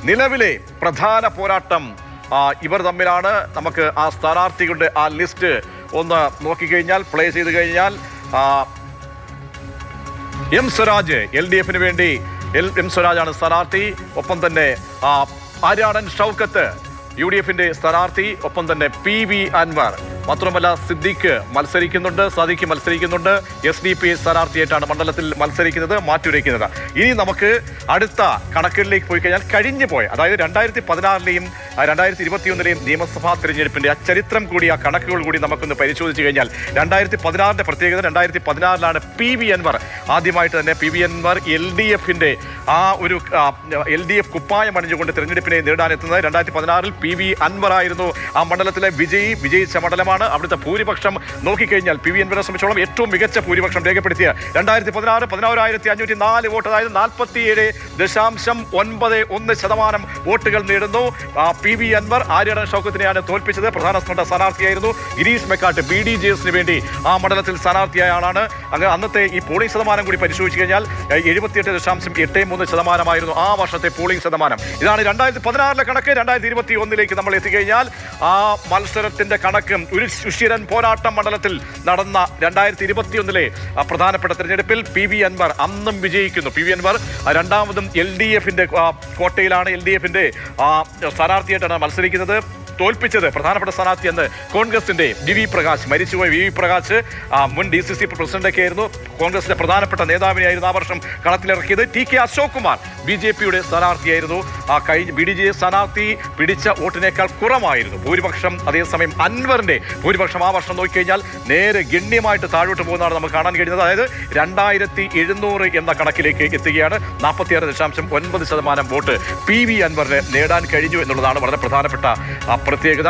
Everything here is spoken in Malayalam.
നിലവിലെ പ്രധാന പോരാട്ടം ഇവർ തമ്മിലാണ്. നമുക്ക് ആ സ്ഥാനാർത്ഥികളുടെ ആ ലിസ്റ്റ് ഒന്ന് നോക്കിക്കഴിഞ്ഞാൽ, പ്ലേ ചെയ്ത് കഴിഞ്ഞാൽ എം സ്വരാജ് LDF വേണ്ടി എം സ്വരാജാണ് സ്ഥാനാർത്ഥി. ഒപ്പം തന്നെ ആര്യാടൻ ഷൗക്കത്ത് UDF സ്ഥാനാർത്ഥി. ഒപ്പം തന്നെ PV അൻവർ, മാത്രമല്ല സിദ്ദീഖ് മത്സരിക്കുന്നുണ്ട്, സാദിഖ് മത്സരിക്കുന്നുണ്ട്. SDP സ്ഥാനാർത്ഥിയായിട്ടാണ് മണ്ഡലത്തിൽ മത്സരിക്കുന്നത്, മാറ്റുരയ്ക്കുന്നത്. ഇനി നമുക്ക് അടുത്ത കണക്കുകളിലേക്ക് പോയി കഴിഞ്ഞാൽ കഴിഞ്ഞു പോയ, അതായത് 2016-ലെയും 2021-ലെയും നിയമസഭാ തിരഞ്ഞെടുപ്പിന്റെ ആ ചരിത്രം കൂടി, ആ കണക്കുകൾ കൂടി നമുക്കൊന്ന് പരിശോധിച്ച് കഴിഞ്ഞാൽ 2016-ന്റെ പ്രത്യേകത, 2016-ലാണ് PV അൻവർ ആദ്യമായിട്ട് തന്നെ PV അൻവർ LDF ആ ഒരു LDF കുപ്പായം അണിഞ്ഞുകൊണ്ട് തിരഞ്ഞെടുപ്പിനെ നേടാനെത്തുന്നത്. 2016-ൽ PV അൻവർ ആയിരുന്നു ആ മണ്ഡലത്തിലെ വിജയിച്ച മണ്ഡലമാണ്. അവിടുത്തെ ഭൂരിപക്ഷം നോക്കിക്കഴിഞ്ഞാൽ PV അൻവറിനെ സംബന്ധിച്ചോളം ഏറ്റവും മികച്ച ഭൂരിപക്ഷം രേഖപ്പെടുത്തിയ 2016 11,504 വോട്ട്, അതായത് 47.91% വോട്ടുകൾ നേടുന്നു. PV അൻവർ ആര്യാടൻ ഷൗക്കത്തിനെയാണ് തോൽപ്പിച്ചത്. പ്രധാന സ്ഥാനാർത്ഥിയായിരുന്നു ഗിരീഷ് മെക്കാട്ട് BDJS വേണ്ടി ആ മണ്ഡലത്തിൽ സ്ഥാനാർത്ഥിയായ ആളാണ്. അങ്ങനെ അന്നത്തെ ഈ പോളിംഗ് ശതമാനം കൂടി പരിശോധിച്ച് കഴിഞ്ഞാൽ 78.83% ആ വർഷത്തെ പോളിംഗ് ശതമാനം. ഇതാണ് 2016-ലെ കണക്ക്. 2021-ലേക്ക് നമ്മൾ എത്തിക്കഴിഞ്ഞാൽ ആ മത്സരത്തിന്റെ കണക്കും ഒരു സുഷിരൻ പോരാട്ടം മണ്ഡലത്തിൽ നടന്ന 2021-ലെ പ്രധാനപ്പെട്ട തെരഞ്ഞെടുപ്പിൽ PV അൻവർ അന്നും വിജയിക്കുന്നു. PV അൻവർ രണ്ടാമതും LDF കോട്ടയിലാണ് LDF സ്ഥാനാർത്ഥിയായിട്ടാണ് മത്സരിക്കുന്നത്. തോൽപ്പിച്ചത് പ്രധാനപ്പെട്ട സ്ഥാനാർത്ഥി എന്ന് കോൺഗ്രസിന്റെ VV പ്രകാശ്, മരിച്ചുപോയ VV പ്രകാശ് മുൻ DCC പ്രസിഡന്റൊക്കെ ആയിരുന്നു. കോൺഗ്രസിന്റെ പ്രധാനപ്പെട്ട നേതാവിനെയായിരുന്നു ആ വർഷം കളത്തിലിറക്കിയത്. TK അശോക് കുമാർ BJPയുടെ സ്ഥാനാർത്ഥിയായിരുന്നു. BDJS സ്ഥാനാർത്ഥി പിടിച്ച വോട്ടിനേക്കാൾ കുറവായിരുന്നു ഭൂരിപക്ഷം. അതേസമയം അൻവറിന്റെ ഭൂരിപക്ഷം ആ വർഷം നോക്കിക്കഴിഞ്ഞാൽ നേരെ ഗണ്യമായിട്ട് താഴോട്ട് പോകുന്നതാണ് നമുക്ക് കാണാൻ കഴിയുന്നത്. അതായത് 2700 എന്ന കണക്കിലേക്ക് എത്തുകയാണ്. 46.9% വോട്ട് PV അൻവറിന് നേടാൻ കഴിഞ്ഞു എന്നുള്ളതാണ് വളരെ പ്രധാനപ്പെട്ട പ്രത്യേകത.